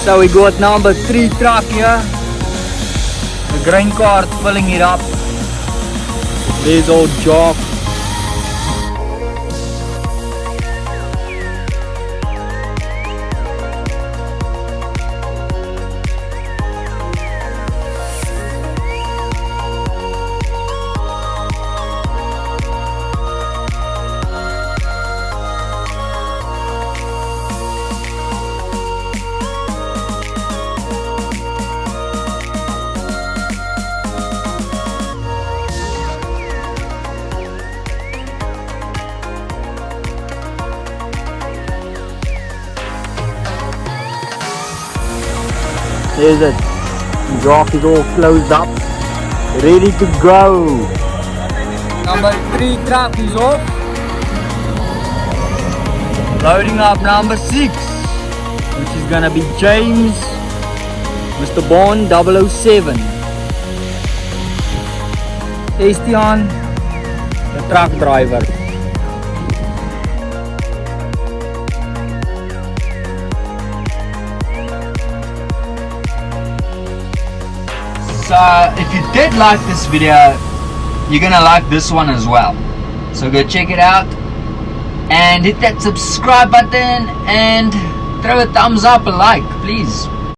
So we got number 3 truck here. The grain cart filling it up. There's old Jock. There's it. Jock is all closed up, ready to go. Number 3 truck is off. Loading up number 6, which is gonna be James, Mr. Bond 007. Estian, the truck driver. So if you did like this video, you're gonna like this one as well. So go check it out and hit that subscribe button and throw a thumbs up, a like, please.